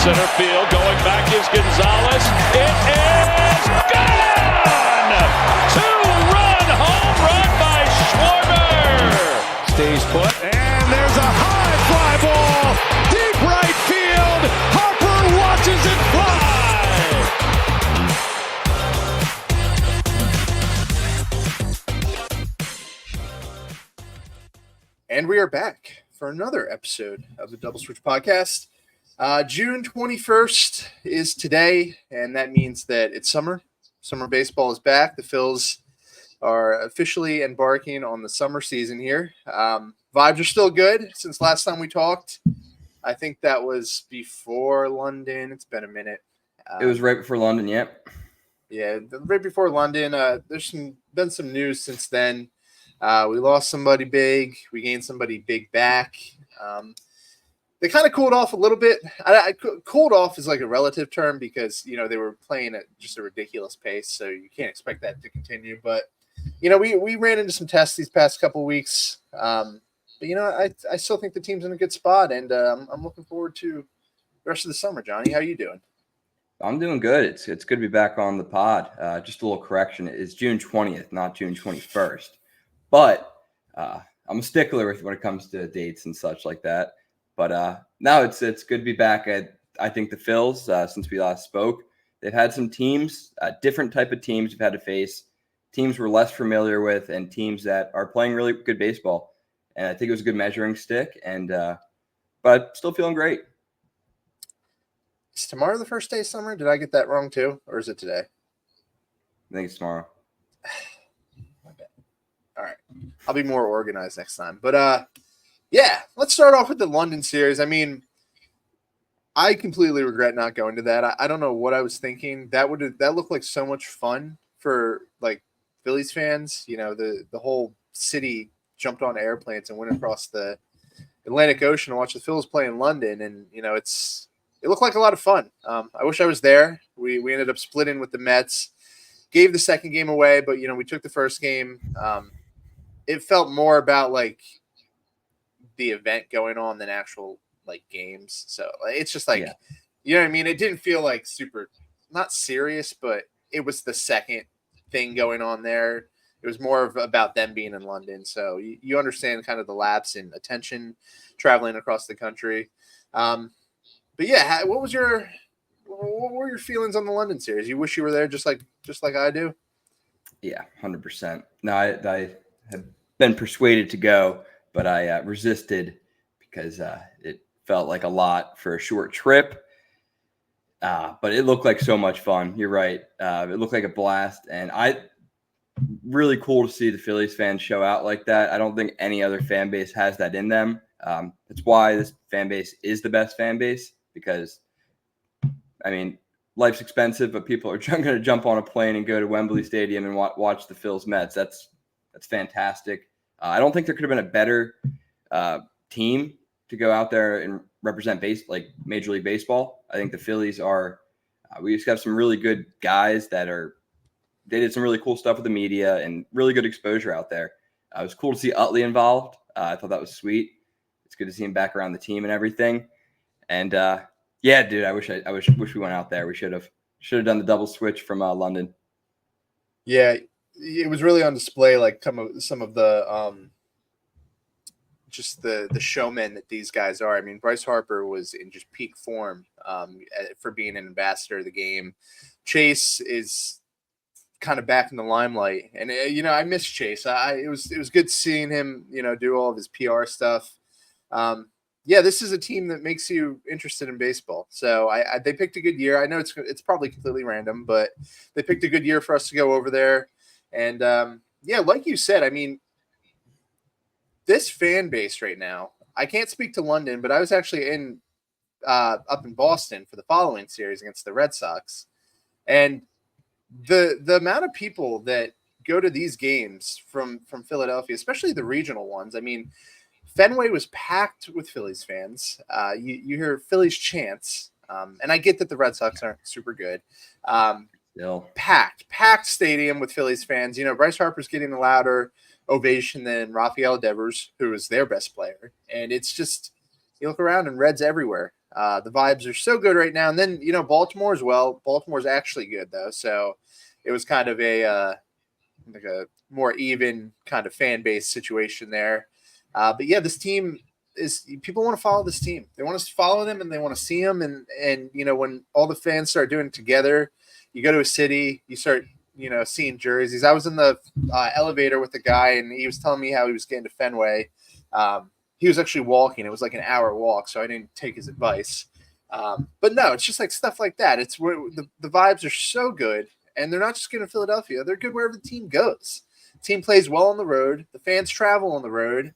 center field. Going back is Gonzalez. It is gone! Two-run home run by Schwarber. Stays put, and there's a high fly ball. Deep right field. Harper watches it fly. And we are back for another episode of the Double Switch Podcast. June 21st is today, and that means that it's summer. Summer baseball is back. The Phils are officially embarking on the summer season here. Vibes are still good since last time we talked. I think that was before London. It's been a minute. It was right before London, yep. Yeah, right before London. There's been some news since then. We lost somebody big. We gained somebody big back. They kind of cooled off a little bit. Cooled off is like a relative term because, they were playing at just a ridiculous pace, so you can't expect that to continue. But, we ran into some tests these past couple of weeks. But, I still think the team's in a good spot, and I'm looking forward to the rest of the summer. Johnny, how are you doing? I'm doing good. It's good to be back on the pod. Just a little correction. It's June 20th, not June 21st. But I'm a stickler when it comes to dates and such like that. But now it's good to be back. I think the Phils, since we last spoke, they've had some teams, different type of teams we've had to face, teams we're less familiar with, and teams that are playing really good baseball. And I think it was a good measuring stick. And but still feeling great. Is tomorrow the first day of summer? Did I get that wrong too, or is it today? I think it's tomorrow. All right. I'll be more organized next time. But, yeah, let's start off with the London series. I mean, I completely regret not going to that. I don't know what I was thinking. That looked like so much fun for, like, Phillies fans. The whole city jumped on airplanes and went across the Atlantic Ocean to watch the Phillies play in London. And, it looked like a lot of fun. I wish I was there. We ended up splitting with the Mets. Gave the second game away, but, we took the first game. It felt more about like the event going on than actual like games. So it's just like, You know what I mean? It didn't feel like super, not serious, but it was the second thing going on there. It was more about them being in London. So you understand kind of the lapse in attention traveling across the country. But yeah, what were your feelings on the London series? You wish you were there just like I do? Yeah, 100%. No, I have been persuaded to go, but I resisted because it felt like a lot for a short trip. But it looked like so much fun. You're right. It looked like a blast, and really cool to see the Phillies fans show out like that. I don't think any other fan base has that in them. That's why this fan base is the best fan base because, I mean, life's expensive, but people are going to jump on a plane and go to Wembley Stadium and watch the Phillies Mets. That's fantastic. I don't think there could have been a better team to go out there and represent Major League Baseball. I think the Phillies are. We just have some really good guys they did some really cool stuff with the media and really good exposure out there. It was cool to see Utley involved. I thought that was sweet. It's good to see him back around the team and everything. And yeah, dude, I wish we went out there. We should have done the double switch from London. Yeah, it was really on display, like some of the just the showmen that these guys are. I mean, Bryce Harper was in just peak form for being an ambassador of the game. Chase is kind of back in the limelight, and I miss Chase. It was good seeing him, do all of his PR stuff. Yeah, this is a team that makes you interested in baseball. So they picked a good year. I know it's probably completely random, but they picked a good year for us to go over there. And yeah, like you said, I mean, this fan base right now, I can't speak to London, but I was actually up in Boston for the following series against the Red Sox. And the amount of people that go to these games from Philadelphia, especially the regional ones, I mean, Fenway was packed with Phillies fans. You hear Phillies chants, and I get that the Red Sox aren't super good. Packed stadium with Phillies fans. Bryce Harper's getting a louder ovation than Rafael Devers, who is their best player. And it's just, you look around and Reds everywhere. The vibes are so good right now. And then, Baltimore as well. Baltimore's actually good, though. So it was kind of like a more even kind of fan base situation there. But yeah, this team people want to follow this team. They want to follow them and they want to see them. And when all the fans start doing it together, you go to a city, you start, seeing jerseys. I was in the elevator with a guy and he was telling me how he was getting to Fenway. He was actually walking. It was like an hour walk, so I didn't take his advice. But no, it's just like stuff like that. It's where the vibes are so good, and they're not just good in Philadelphia. They're good wherever the team goes. The team plays well on the road. The fans travel on the road.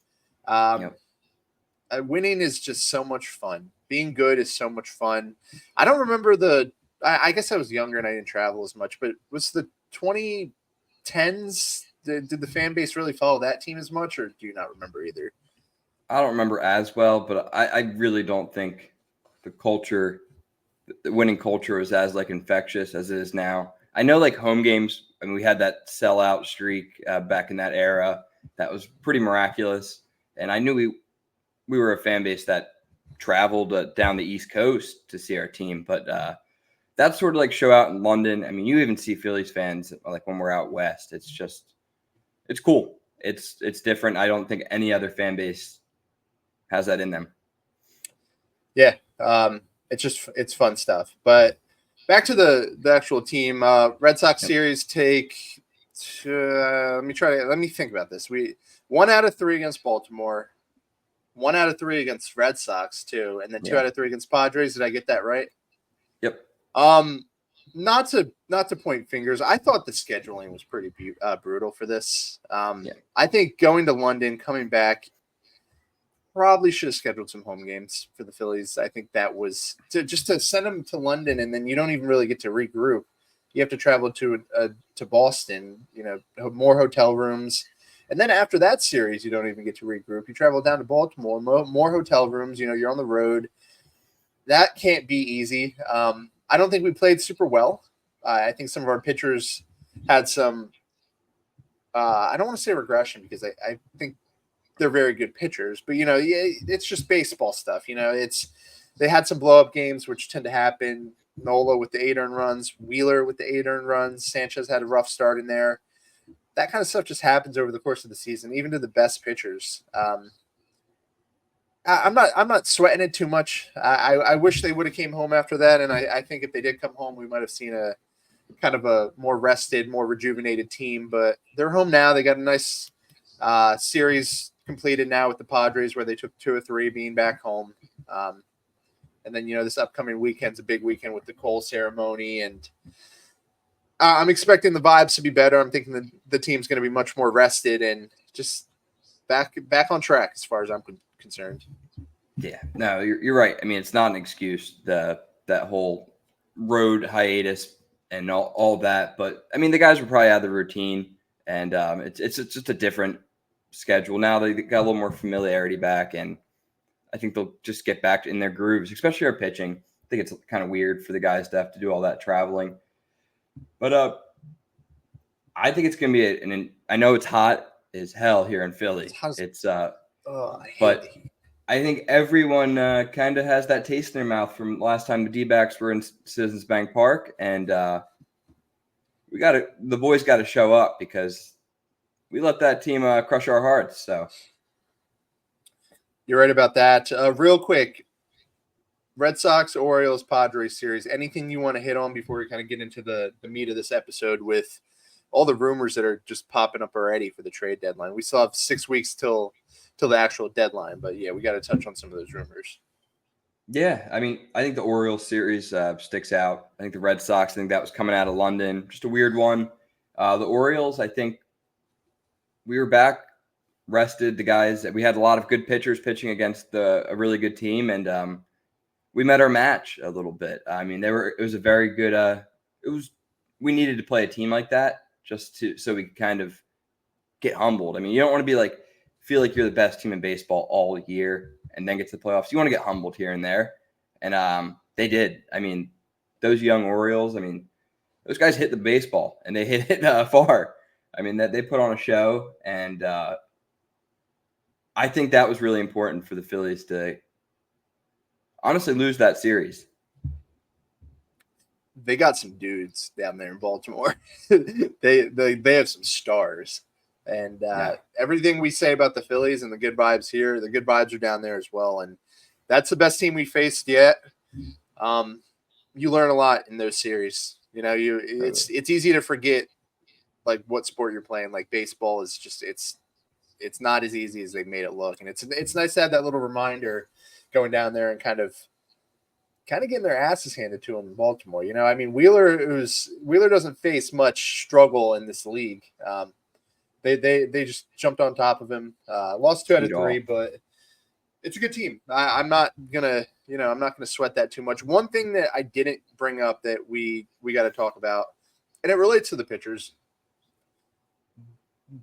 Winning is just so much fun. Being good is so much fun. I don't remember I guess I was younger and I didn't travel as much, but was the 2010s, did the fan base really follow that team as much, or do you not remember either? I don't remember as well, but I really don't think the winning culture was as like infectious as it is now. I know like home games, I mean, we had that sellout streak back in that era. That was pretty miraculous. And I knew we were a fan base that traveled down the East Coast to see our team. But that sort of like show out in London. I mean, you even see Phillies fans like when we're out West. It's cool. It's different. I don't think any other fan base has that in them. Yeah. It's fun stuff. But back to the actual team, Red Sox series take. Let me think about this. 1 out of 3 against Baltimore, 1 out of 3 against Red Sox too, and then 2 out of 3 against Padres. Did I get that right? Yep. Not to point fingers. I thought the scheduling was pretty brutal for this. I think going to London, coming back, probably should have scheduled some home games for the Phillies. I think that was just to send them to London, and then you don't even really get to regroup. You have to travel to Boston, more hotel rooms. And then after that series, you don't even get to regroup. You travel down to Baltimore, more hotel rooms. You're on the road. That can't be easy. I don't think we played super well. I think some of our pitchers had some I don't want to say regression because I think they're very good pitchers. But, it's just baseball stuff. They had some blow-up games, which tend to happen. Nola with the 8 earned runs, Wheeler with the 8 earned runs. Sanchez had a rough start in there. That kind of stuff just happens over the course of the season, even to the best pitchers. I'm not sweating it too much. I wish they would have came home after that, and I think if they did come home, we might have seen a kind of a more rested, more rejuvenated team. But they're home now. They got a nice series completed now with the Padres, where they took 2 or 3 being back home. And then this upcoming weekend's a big weekend with the Cole ceremony, and I'm expecting the vibes to be better. I'm thinking that the team's going to be much more rested and just back on track as far as I'm concerned. Yeah, no, you're right. I mean, it's not an excuse, that whole road hiatus and all that. But I mean, the guys were probably out of the routine, and it's just a different schedule now. They got a little more familiarity back, and I think they'll just get back in their grooves, especially our pitching. I think it's kind of weird for the guys to have to do all that traveling. But I think it's going to be I know it's hot as hell here in Philly. But I think everyone kind of has that taste in their mouth from last time the D-backs were in Citizens Bank Park, and the boys got to show up because we let that team crush our hearts. So you're right about that. Real quick, Red Sox, Orioles, Padres series. Anything you want to hit on before we kind of get into the meat of this episode with all the rumors that are just popping up already for the trade deadline? We still have 6 weeks till the actual deadline, but yeah, we got to touch on some of those rumors. Yeah, I mean, I think the Orioles series sticks out. I think the Red Sox, I think that was coming out of London, just a weird one. The Orioles, I think we were back, rested the guys. We had a lot of good pitchers pitching against a really good team, and we met our match a little bit. I mean, it was a very good. We needed to play a team like that so we could kind of get humbled. I mean, you don't want to feel like you're the best team in baseball all year and then get to the playoffs. You want to get humbled here and there, and they did. I mean, those young Orioles. I mean, those guys hit the baseball and they hit it far. I mean, that they put on a show, and I think that was really important for the Phillies to. honestly lose that series. They got some dudes down there in Baltimore. they have some stars. And everything we say about the Phillies and the good vibes here, the good vibes are down there as well. And that's the best team we faced yet. You learn a lot in those series. You know, it's easy to forget like what sport you're playing. Like baseball is just it's not as easy as they made it look. And it's nice to have that little reminder going down there and kind of getting their asses handed to them in Baltimore. You know, I mean, Wheeler doesn't face much struggle in this league. They just jumped on top of him. Lost 2 out of 3, but it's a good team. I'm not gonna sweat that too much. One thing that I didn't bring up that we got to talk about, and it relates to the pitchers.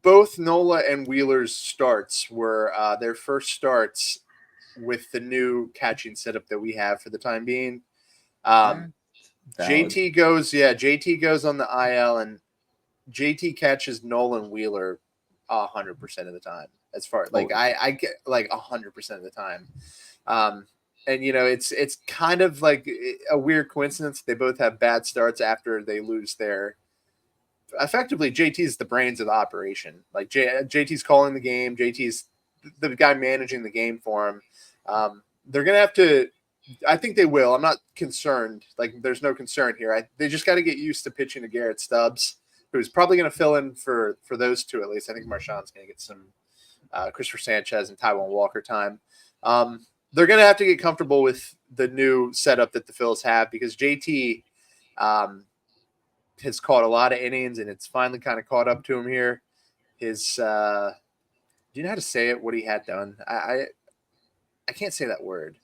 Both Nola and Wheeler's starts were their first starts with the new catching setup that we have for the time being. JT goes on the IL, and JT catches Nolan Wheeler 100% of the time. As far like I get like 100% of the time. And you know, it's kind of like a weird coincidence. They both have bad starts after they lose their. Effectively, JT's the brains of the operation. Like JT's calling the game. JT's the guy managing the game for him. They're gonna have to. I think they will. I'm not concerned. Like, there's no concern here. They just got to get used to pitching to Garrett Stubbs, who's probably going to fill in for those two at least. I think Marshawn's going to get some Christopher Sanchez and Taijuan Walker time. They're going to have to get comfortable with the new setup that the Phils have because JT has caught a lot of innings, and it's finally kind of caught up to him here. His do you know how to say it? What he had done? I can't say that word.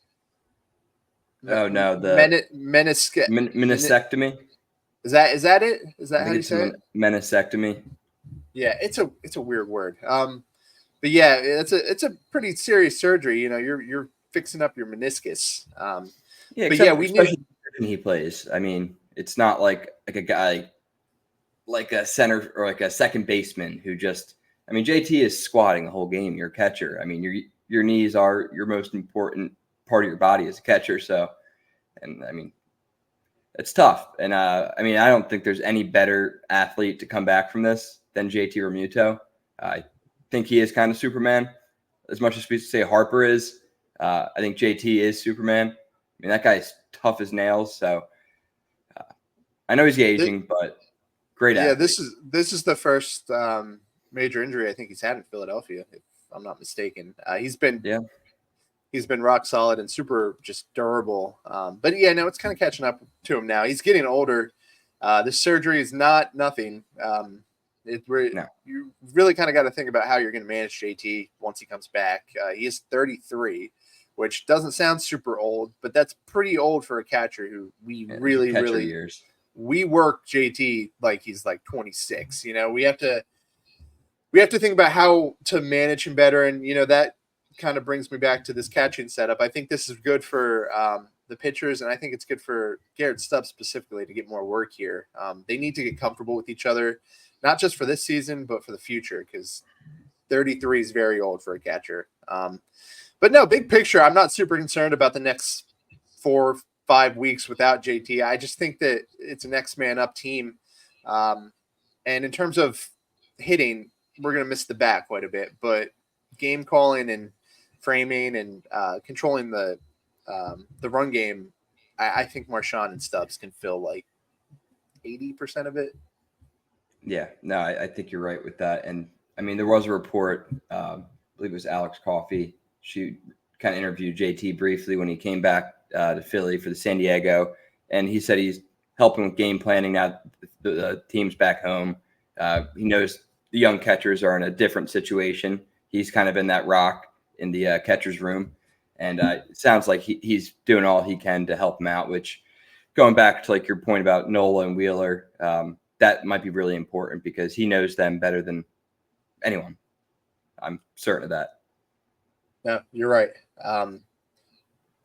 Oh no, the meniscectomy. Is that it? Is that how you say it? Meniscectomy. Yeah, it's a weird word. But yeah, it's a pretty serious surgery. You know, you're fixing up your meniscus. But yeah, we need he plays. I mean, it's not like a guy like a center or like a second baseman who just. I mean, JT is squatting the whole game. You're a catcher. I mean, your knees are your most important part of your body as a catcher. So, and I mean, it's tough. And I mean, I don't think there's any better athlete to come back from this than JT Realmuto. I think he is kind of Superman. As much as we say Harper is, I think JT is Superman. I mean, that guy's tough as nails. So I know he's aging, but great athlete. Yeah, this is the first major injury I think he's had in Philadelphia, if I'm not mistaken. He's been rock solid and super just durable. But yeah, no, it's kind of catching up to him now. He's getting older. This surgery is not nothing. You really kind of got to think about how you're going to manage JT once he comes back. He is 33, which doesn't sound super old, but that's pretty old for a catcher who we work JT like he's like 26. You know, we have to think about how to manage him better. And, you know, that kind of brings me back to this catching setup. I think this is good for the pitchers, and I think it's good for Garrett Stubbs specifically to get more work here. They need to get comfortable with each other, not just for this season, but for the future, because 33 is very old for a catcher. But no, big picture, I'm not super concerned about the next 4 or 5 weeks without JT. I just think that it's a next man up team. And in terms of hitting, we're going to miss the bat quite a bit, but game calling and framing and controlling the run game, I think Marshawn and Stubbs can fill like 80% of it. Yeah, no, I think you're right with that. And I mean, there was a report, I believe it was Alex Coffey. She kind of interviewed JT briefly when he came back to Philly for the San Diego. And he said he's helping with game planning now the team's back home. He knows the young catchers are in a different situation. He's kind of in that rock in the catcher's room. And it sounds like he's doing all he can to help them out, which going back to like your point about Nola and Wheeler, that might be really important because he knows them better than anyone. I'm certain of that. No, you're right.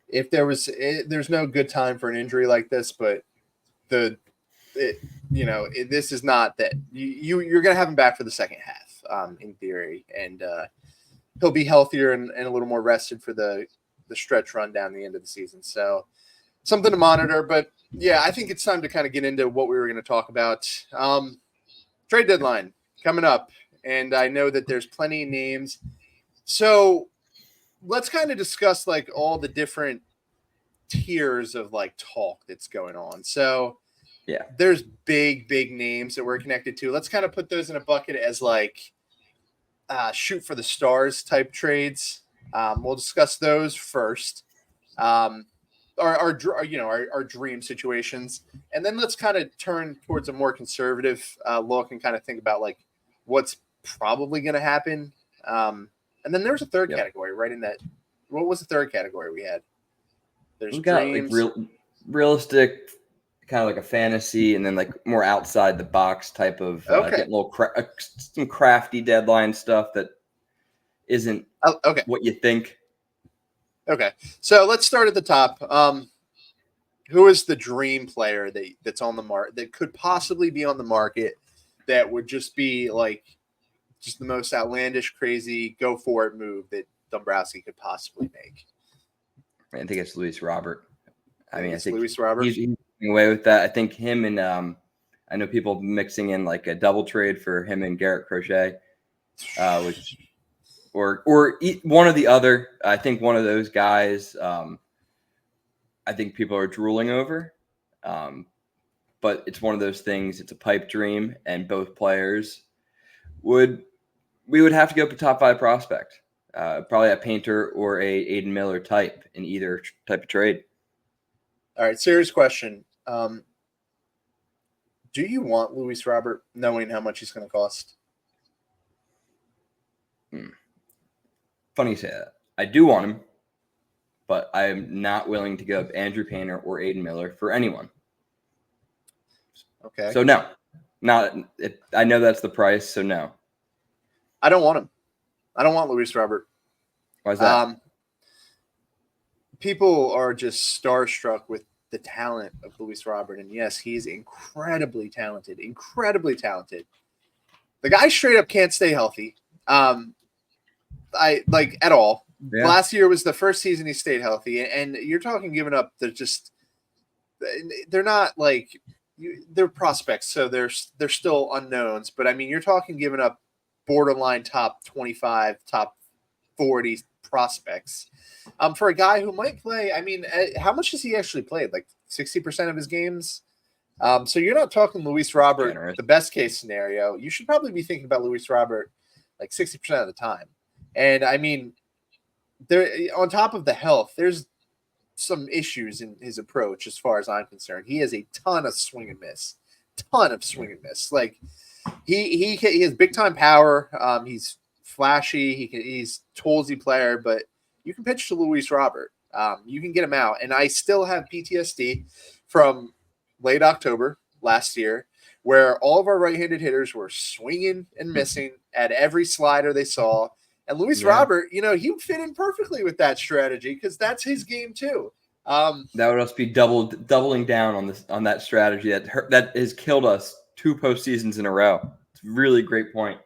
If there's no good time for an injury like this, but this is not that you're going to have him back for the second half in theory. And he'll be healthier and a little more rested for the stretch run down the end of the season. So something to monitor. But yeah, I think it's time to kind of get into what we were going to talk about. Trade deadline coming up, and I know that there's plenty of names. So let's kind of discuss like all the different tiers of like talk that's going on. So yeah, there's big names that we're connected to. Let's kind of put those in a bucket as like shoot for the stars type trades. We'll discuss those first. Our dream situations, and then let's kind of turn towards a more conservative look and kind of think about like what's probably going to happen. And then there's a third category right in that. What was the third category we had? There's we got dreams. like realistic, kind of like a fantasy, and then like more outside the box type of getting a little some crafty deadline stuff that isn't what you think. Okay, so let's start at the top. Who is the dream player that's on the market that could possibly be on the market that would just be like just the most outlandish, crazy, go for it move that Dombrowski could possibly make? I think it's Luis Robert. I think Luis Robert. He's getting away with that. I think him and I know people mixing in like a double trade for him and Garrett Crochet, which or one or the other. I think one of those guys. I think people are drooling over, but it's one of those things. It's a pipe dream, and both players we would have to go for top 5 prospect, probably a Painter or a Aiden Miller type in either type of trade. All right, serious question. Do you want Luis Robert knowing how much he's going to cost? Funny you say that. I do want him, but I am not willing to give up Andrew Painter or Aiden Miller for anyone. Okay. So no, I know that's the price. So no, I don't want him. I don't want Luis Robert. Why is that? People are just starstruck with the talent of Luis Robert, and yes, he's incredibly talented. Incredibly talented. The guy straight up can't stay healthy. I like at all. Yeah. Last year was the first season he stayed healthy, and you're talking giving up. They're not like they're prospects, so they're still unknowns. But I mean, you're talking giving up borderline top 25, top 40 prospects for a guy who might play. I mean, how much has he actually played? Like 60% of his games. So you're not talking Luis Robert, generous. The best case scenario. You should probably be thinking about Luis Robert like 60% of the time. And I mean, there on top of the health, there's some issues in his approach as far as I'm concerned. He has a ton of swing and miss. Like he has big time power. He's flashy. He's toolsy player, but you can pitch to Luis Robert. You can get him out. And I still have PTSD from late October last year, where all of our right-handed hitters were swinging and missing at every slider they saw. And Luis Robert, he would fit in perfectly with that strategy because that's his game too. That would also be doubling down on that strategy that has killed us 2 postseasons in a row. It's a really great point.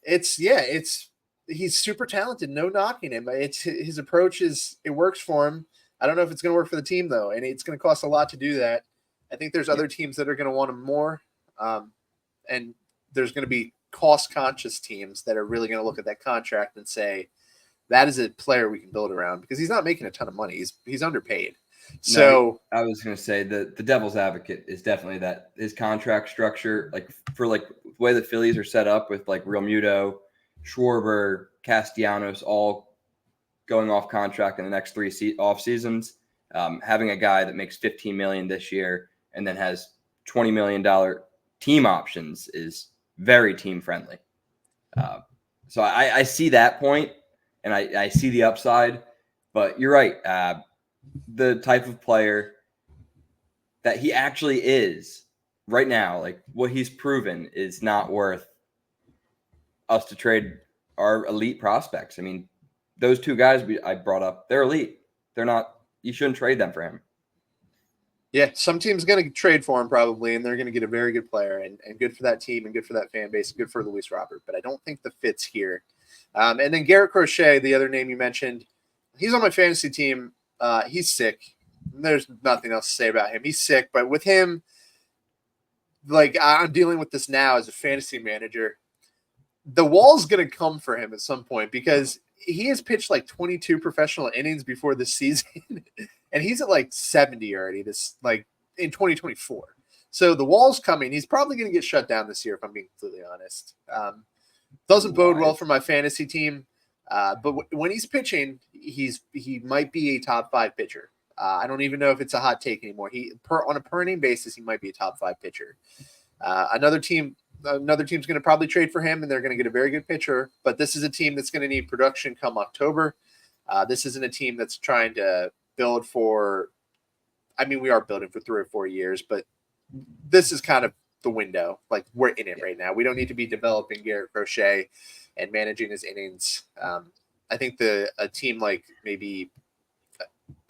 He's super talented. No knocking him. It's his approach it works for him. I don't know if it's going to work for the team though, and it's going to cost a lot to do that. I think there's other teams that are going to want him more, and there's going to be cost-conscious teams that are really going to look at that contract and say, that is a player we can build around because he's not making a ton of money. He's underpaid. So I was going to say the devil's advocate is definitely that his contract structure, like for like the way the Phillies are set up with like Realmuto, Schwarber, Castellanos, all going off contract in the next 3 off seasons. Having a guy that makes $15 million this year and then has $20 million team options is very team friendly. So I see that point and I see the upside, but you're right. The type of player that he actually is right now, like what he's proven is not worth us to trade our elite prospects. I mean, those 2 guys I brought up, they're elite. They're not, you shouldn't trade them for him. Yeah, some team's going to trade for him probably, and they're going to get a very good player, and good for that team and good for that fan base, good for Luis Robert. But I don't think the fit's here. And then Garrett Crochet, the other name you mentioned, he's on my fantasy team. He's sick. There's nothing else to say about him. He's sick, but with him, like I'm dealing with this now as a fantasy manager. The wall's going to come for him at some point because he has pitched like 22 professional innings before this season, and he's at like 70 already. This like in 2024. So the wall's coming. He's probably going to get shut down this year, if I'm being completely honest. Doesn't bode well for my fantasy team. But when he's pitching, he might be a top 5 pitcher. I don't even know if it's a hot take anymore. On a per inning basis, he might be a top 5 pitcher. Another team's going to probably trade for him, and they're going to get a very good pitcher. But this is a team that's going to need production come October. This isn't a team that's trying to build for. I mean, we are building for 3 or 4 years, but this is kind of the window. Like we're in it right now. We don't need to be developing Garrett Crochet and managing his innings. I think a team like maybe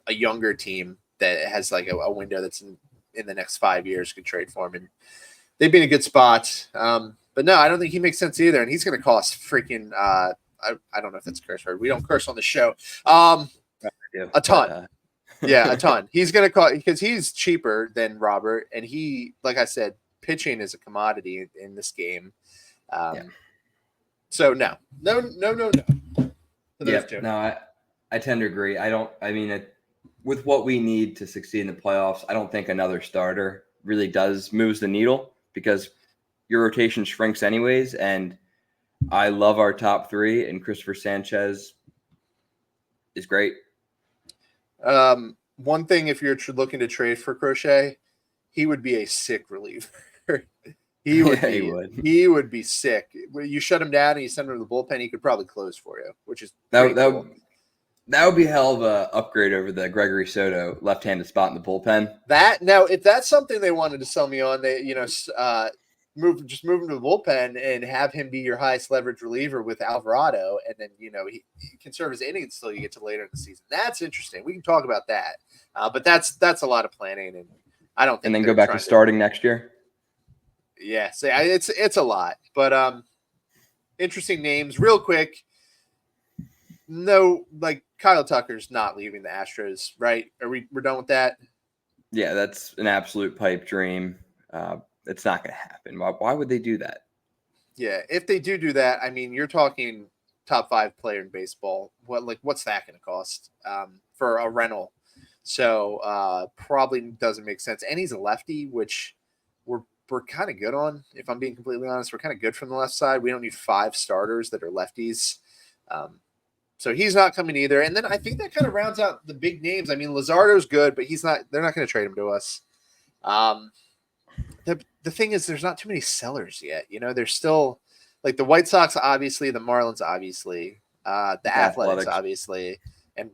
a younger team that has like a window that's in the next 5 years could trade for him, and they'd be in a good spot. But no, I don't think he makes sense either. And he's going to cost freaking, I don't know if that's a curse word. We don't curse on the show. A ton. Yeah, a ton. He's going to cost because he's cheaper than Robert. And he, like I said, pitching is a commodity in this game. So no. No, I tend to agree. With what we need to succeed in the playoffs, I don't think another starter really moves the needle because your rotation shrinks anyways. And I love our top 3, and Christopher Sanchez is great. One thing, if you're looking to trade for Crochet, he would be a sick reliever. He would be sick. You shut him down and you send him to the bullpen, he could probably close for you, which is cool. That would be a hell of a upgrade over the Gregory Soto left-handed spot in the bullpen. Now, if that's something they wanted to sell me on, they move him to the bullpen and have him be your highest leverage reliever with Alvarado, and then he can serve his innings until you get to later in the season. That's interesting. We can talk about that, but that's a lot of planning, and I don't think. And then go back to starting next year. Yeah, so it's a lot, but interesting names. Real quick, no, like Kyle Tucker's not leaving the Astros, right? We're done with that? Yeah, that's an absolute pipe dream. It's not going to happen. Why would they do that? Yeah, if they do that, I mean, you're talking top 5 player in baseball. What's that going to cost for a rental? So probably doesn't make sense. And he's a lefty, which we're kind of good on. If I'm being completely honest, we're kind of good from the left side. We don't need 5 starters that are lefties. So he's not coming either. And then I think that kind of rounds out the big names. I mean, Luzardo's good, but they're not going to trade him to us. The thing is, there's not too many sellers yet. There's still like the White Sox, obviously, the Marlins, obviously, the Athletics, obviously, and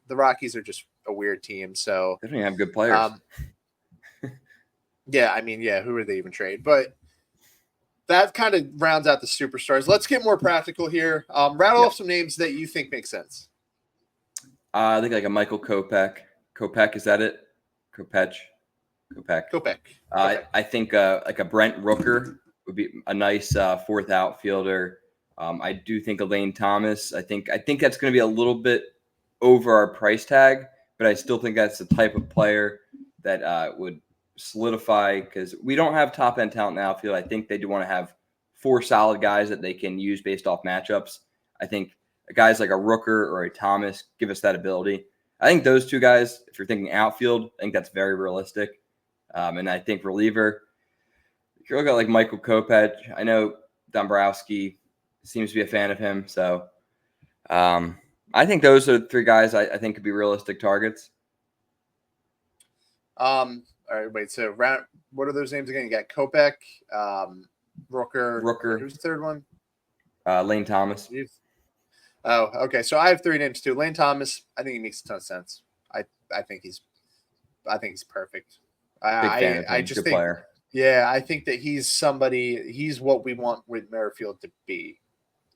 the Rockies are just a weird team. So they don't even have good players. Yeah, I mean, who would they even trade? But that kind of rounds out the superstars. Let's get more practical here. Rattle off some names that you think make sense. I think like a Michael Kopech. Kopech, is that it? Kopech. I think like a Brent Rooker would be a nice 4th outfielder. I do think Elaine Thomas. I think that's going to be a little bit over our price tag, but I still think that's the type of player that would solidify because we don't have top end talent in the outfield. I think they do want to have 4 solid guys that they can use based off matchups. I think guys like a Rooker or a Thomas give us that ability. I think those 2 guys, if you're thinking outfield, I think that's very realistic. And I think reliever, if you look at like Michael Kopech, I know Dombrowski seems to be a fan of him. So I think those are the 3 guys I think could be realistic targets. All right, wait. So, what are those names again? You got Kopech, Rooker. Who's the 3rd one? Lane Thomas. Oh, okay. So I have 3 names too. Lane Thomas. I think he makes a ton of sense. I think he's perfect. I just think. Player. Yeah, I think that he's what we want Whit Merrifield to be.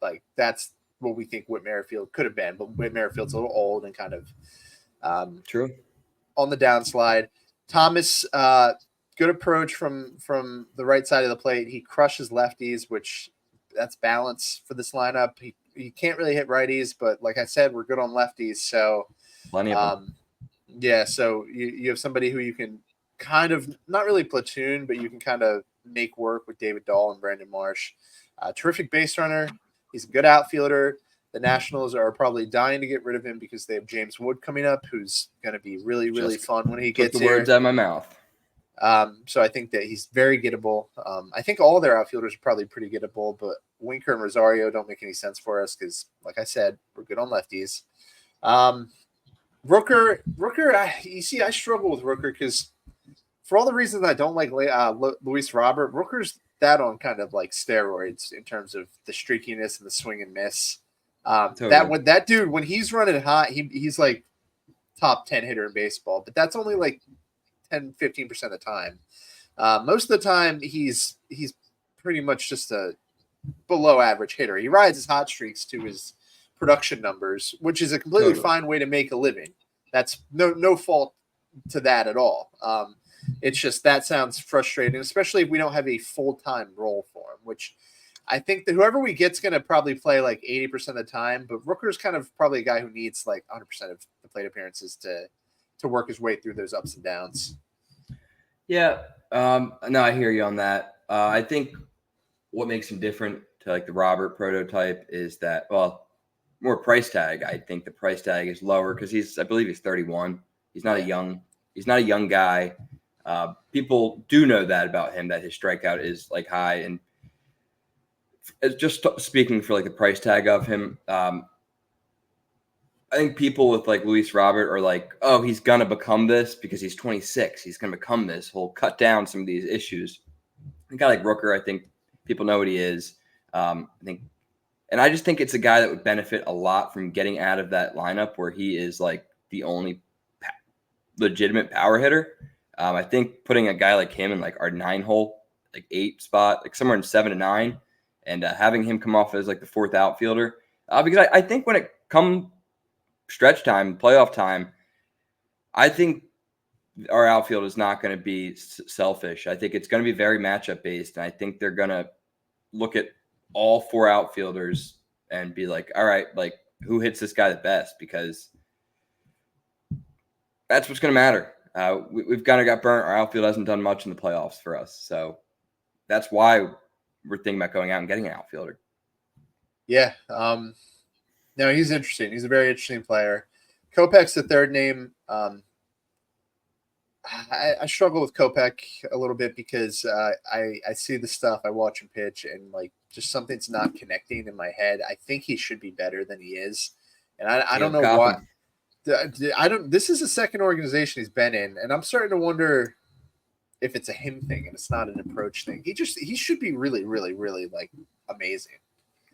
Like that's what we think Whit Merrifield could have been, but Whit Merrifield's a little old and kind of true on the downslide. Thomas, good approach from the right side of the plate. He crushes lefties, which that's balance for this lineup. you can't really hit righties, but like I said, we're good on lefties. So, Plenty of them. yeah. So you have somebody who you can kind of not really platoon, but you can kind of make work with David Dahl and Brandon Marsh. Terrific base runner. He's a good outfielder. The Nationals are probably dying to get rid of him because they have James Wood coming up, who's going to be really, really fun when he Took gets the words here. out of my mouth. So I think that he's very gettable. I think all their outfielders are probably pretty gettable, but Winker and Rosario don't make any sense for us because, like I said, we're good on lefties. Rooker, you see, I struggle with Rooker because for all the reasons I don't like Luis Robert, Rooker's that on kind of like steroids in terms of the streakiness and the swing and miss. Totally. That dude, when he's running hot, he's like top 10 hitter in baseball, but that's only like 10-15% of the time. Most of the time he's pretty much just a below average hitter. He rides his hot streaks to his production numbers, which is a completely fine way to make a living. That's no fault to that at all. It's just that sounds frustrating, especially if we don't have a full-time role for him, which I think that whoever we get's going to probably play like 80% of the time, but Rooker's kind of probably a guy who needs like 100% of the plate appearances to work his way through those ups and downs. Yeah. No, I hear you on that. I think what makes him different to like the Robert prototype is that, well, more price tag. I think the price tag is lower because I believe he's 31. He's not a young guy. People do know that about him, that his strikeout is like high. And just speaking for like the price tag of him, I think people with like Luis Robert are like, oh, he's going to become this because he's 26. He's going to become this. He'll cut down some of these issues. A guy like Rooker, I think people know what he is. I just think it's a guy that would benefit a lot from getting out of that lineup where he is like the only legitimate power hitter. I think putting a guy like him in like our 9-hole, like 8 spot, like somewhere in 7 to 9, and having him come off as like the 4th outfielder, because I think when it comes stretch time, playoff time, I think our outfield is not going to be selfish. I think it's going to be very matchup based, and I think they're going to look at all 4 outfielders and be like, all right, like who hits this guy the best? Because that's what's going to matter. We've kind of got burnt. Our outfield hasn't done much in the playoffs for us. So that's why we're thinking about going out and getting an outfielder. Yeah. No, he's interesting. He's a very interesting player. Kopech's the third name. I struggle with Kopech a little bit because I see the stuff, I watch him pitch, and like just something's not connecting in my head. I think he should be better than he is, and I don't know why. This is the second organization he's been in, and I'm starting to wonder if it's a him thing and it's not an approach thing. He should be really, really, really like amazing.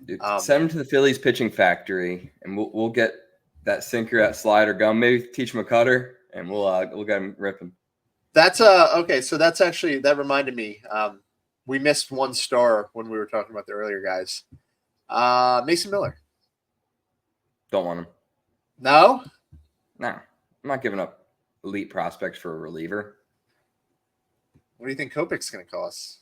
Dude, send him to the Phillies pitching factory, and we'll get that sinker, that slider going. Maybe teach him a cutter, and we'll get him ripping. That's okay. So that's actually, that reminded me. We missed one star when we were talking about the earlier guys. Mason Miller. Don't want him. No. I'm not giving up elite prospects for a reliever. What do you think Kopech's going to cost?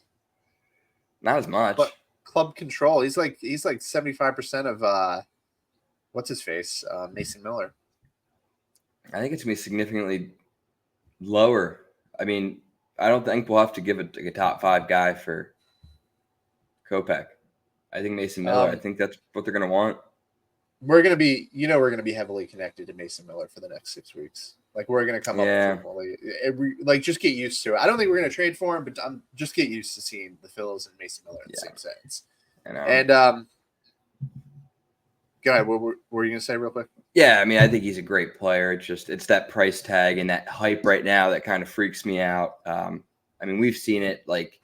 Not as much. But club control. He's like 75% of what's his face? Mason Miller. I think it's going to be significantly lower. I mean, I don't think we'll have to give it like a top 5 guy for Kopech. I think Mason Miller, I think that's what they're going to want. We're going to be, we're going to be heavily connected to Mason Miller for the next 6 weeks. Like we're going to come up with just get used to it. I don't think we're going to trade for him, but just get used to seeing the Phillies and Mason Miller in the same sentence. And go ahead. What were you going to say real quick? Yeah, I mean, I think he's a great player. It's that price tag and that hype right now that kind of freaks me out. I mean, we've seen it. Like,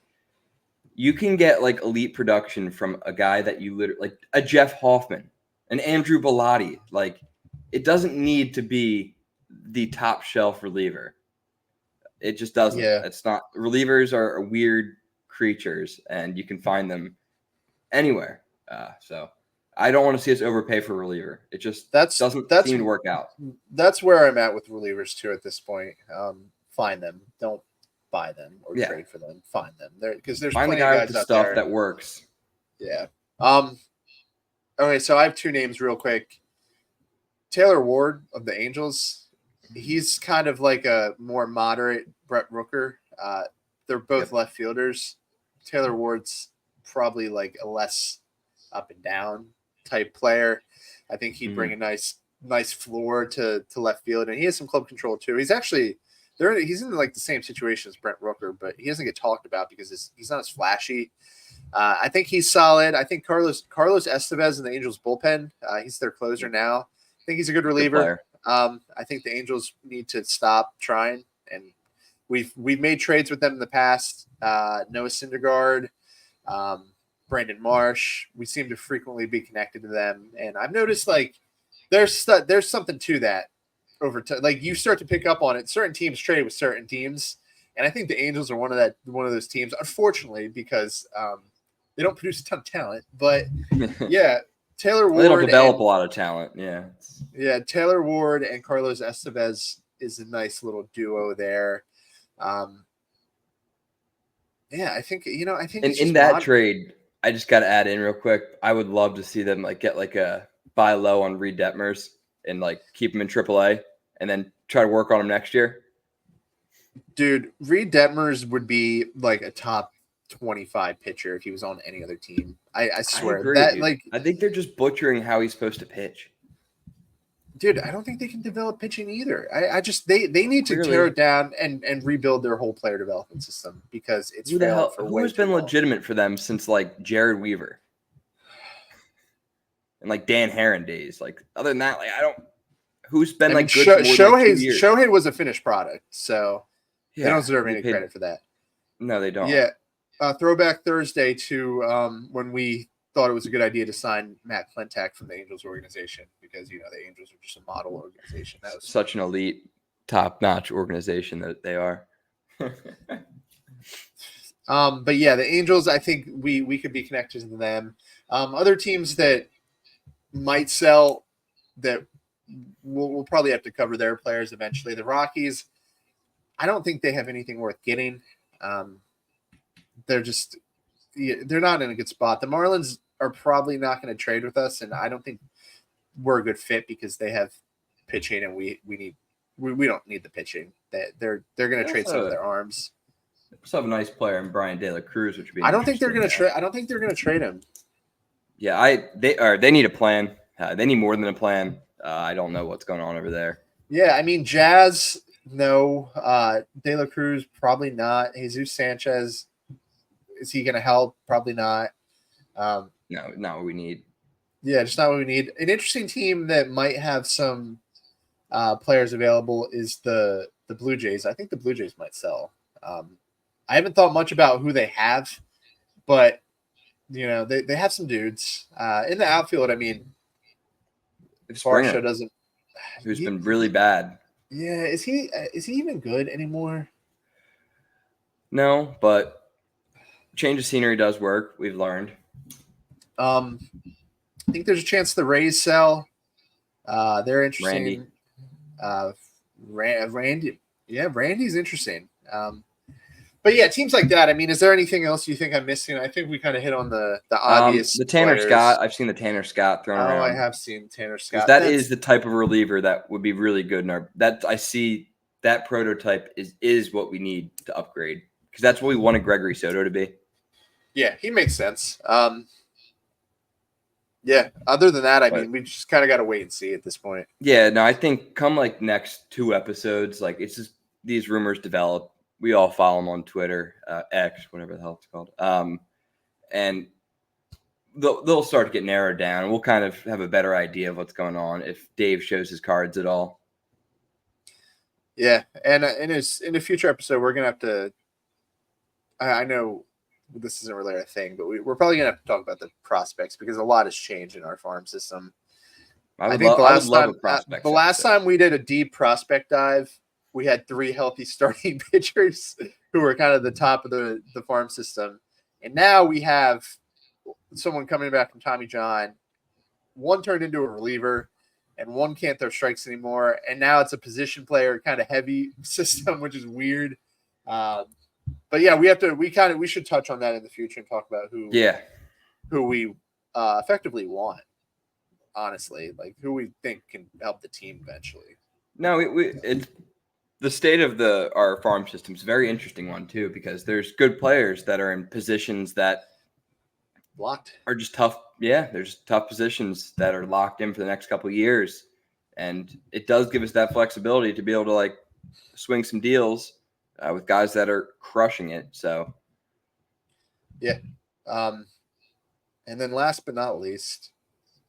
you can get like elite production from a guy that you literally like a Jeff Hoffman, an Andrew Bellotti. Like, it doesn't need to be the top shelf reliever. It just doesn't. Yeah. It's not. Relievers are weird creatures, and you can find them anywhere. So I don't want to see us overpay for a reliever. It just doesn't seem to work out. That's where I'm at with relievers too at this point. Find them. Don't buy them or trade for them. Find them. Because there's find plenty the guy of guys with the out stuff there that works. Yeah. Okay, so I have two names real quick. Taylor Ward of the Angels. He's kind of like a more moderate Brett Rooker. They're both left fielders. Taylor Ward's probably like a less up and down type player. I think he'd bring a nice floor to left field, and he has some club control too. He's actually he's in like the same situation as Brent Rooker, but he doesn't get talked about because he's not as flashy. I think he's solid. I think Carlos Estevez in the Angels bullpen. He's their closer now. I think he's a good reliever. I think the Angels need to stop trying, and we've made trades with them in the past. Noah Syndergaard, Brandon Marsh. We seem to frequently be connected to them, and I've noticed like there's something to that over time. Like you start to pick up on it. Certain teams trade with certain teams, and I think the Angels are one of those teams. Unfortunately, because they don't produce a ton of talent, but yeah, Taylor Ward. They don't develop a lot of talent. Yeah, Taylor Ward and Carlos Estevez is a nice little duo there. I think in that trade, I just got to add in real quick. I would love to see them like get like a buy low on Reed Detmers and like keep him in AAA, and then try to work on him next year. Dude, Reed Detmers would be like a top 25 pitcher if he was on any other team. I swear. I agree, that dude. like I think they're just butchering how he's supposed to pitch. Dude, I don't think they can develop pitching either. I just they need to tear it down and rebuild their whole player development system because it's failed for way too long. Who has been legitimate for them since like Jared Weaver and like Dan Herron days? Like other than that, like I don't. Who's been good for more than 2 years? Shohei was a finished product, so they don't deserve any credit for that. No, they don't. Yeah, throwback Thursday to when we thought it was a good idea to sign Matt Klentak from the Angels organization because the Angels are just a model organization. That was such an elite, top-notch organization that they are. But yeah, the Angels, I think we could be connected to them. Other teams that might sell that we'll probably have to cover their players eventually. The Rockies, I don't think they have anything worth getting. They're not in a good spot. The Marlins are probably not going to trade with us, and I don't think we're a good fit because they have pitching, and we don't need the pitching. They're going to trade some of their arms. They also have a nice player in Brian De La Cruz, which would be. I don't think they're going to trade. I don't think they're going to trade him. Yeah, they need a plan. They need more than a plan. I don't know what's going on over there. Yeah, I mean Jazz, no. De La Cruz, probably not. Jesus Sanchez, is he going to help? Probably not. No, not what we need. Yeah, just not what we need. An interesting team that might have some players available is the Blue Jays. I think the Blue Jays might sell. I haven't thought much about who they have, but they have some dudes in the outfield. I mean, Varsho doesn't. Who's been really bad. Yeah, is he even good anymore? No, but change of scenery does work. We've learned. I think there's a chance the Rays sell. They're interesting. Randy. Yeah, Randy's interesting. But yeah, teams like that. I mean, is there anything else you think I'm missing? I think we kind of hit on the obvious. The Tanner players. Scott. I've seen the Tanner Scott thrown around. Oh, I have seen Tanner Scott. That is the type of reliever that would be really good in our. That I see that prototype is what we need to upgrade because that's what we wanted Gregory Soto to be. Yeah, he makes sense. Yeah. Other than that, I mean, we just kind of got to wait and see at this point. Yeah. No, I think come like next 2 episodes, like it's just these rumors develop. We all follow them on Twitter, X, whatever the hell it's called. And they'll start to get narrowed down. And we'll kind of have a better idea of what's going on if Dave shows his cards at all. Yeah. And in a future episode, we're going to have to – I know this isn't really a thing, but we're probably going to have to talk about the prospects because a lot has changed in our farm system. I think the last time we did a deep prospect dive, we had 3 healthy starting pitchers who were kind of the top of the farm system. And now we have someone coming back from Tommy John. One turned into a reliever, and one can't throw strikes anymore. And now it's a position player kind of heavy system, which is weird. But yeah, we should touch on that in the future and talk about who we effectively want. honestly, like who we think can help the team eventually. No, it's the state of our farm system is a very interesting one too, because there's good players that are in positions that Locked are just tough. Yeah, there's tough positions that are locked in for the next couple of years, and it does give us that flexibility to be able to like swing some deals with guys that are crushing it. So, yeah. And then last but not least,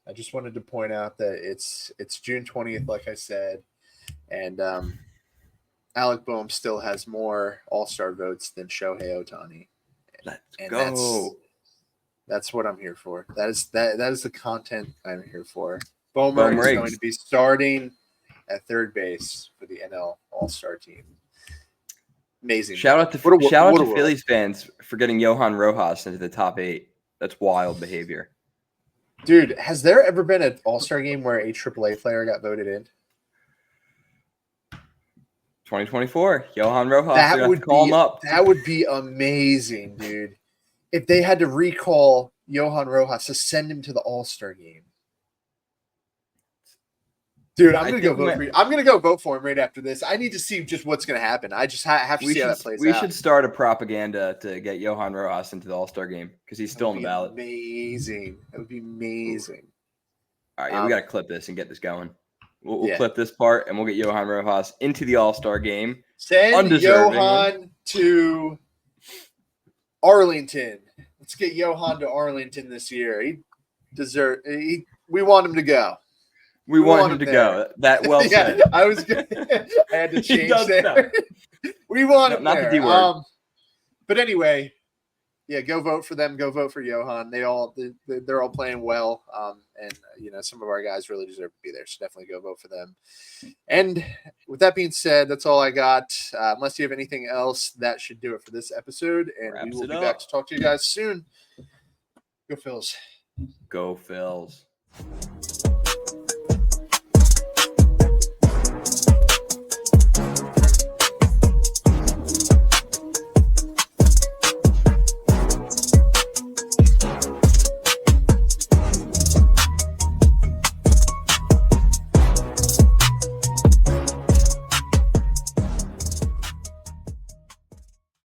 I just wanted to point out that it's June 20th, like I said, and Alec Boehm still has more All-Star votes than Shohei Ohtani. let's And go. That's what I'm here for. That is the content I'm here for. Boehm Boehm is Riggs. going to be starting at third base for the NL All-Star team. Amazing. Shout out to world. Phillies fans for getting Johan Rojas into the top 8. That's wild behavior. Dude, has there ever been an All-Star game where a AAA player got voted in? 2024, Johan Rojas. That would call him up. That would be amazing, dude. If they had to recall Johan Rojas to send him to the All-Star game. Dude, I'm gonna go vote for him right after this. I need to see just what's gonna happen. I just have to see how that plays out. We should start a propaganda to get Johan Rojas into the All-Star game because he's still on the ballot. Amazing. That would be amazing. All right, yeah, we got to clip this and get this going. We'll clip this part and we'll get Johan Rojas into the All-Star game. Send Johan to Arlington. Let's get Johan to Arlington this year. We want him to go. We want him to go. That well said. I had to change that. We want him not there. The D word. But anyway, yeah, go vote for them. Go vote for Johan. They're all playing well. And some of our guys really deserve to be there. So definitely go vote for them. And with that being said, that's all I got. Unless you have anything else, that should do it for this episode. And we will be back to talk to you guys soon. Go Phils. Go Phils.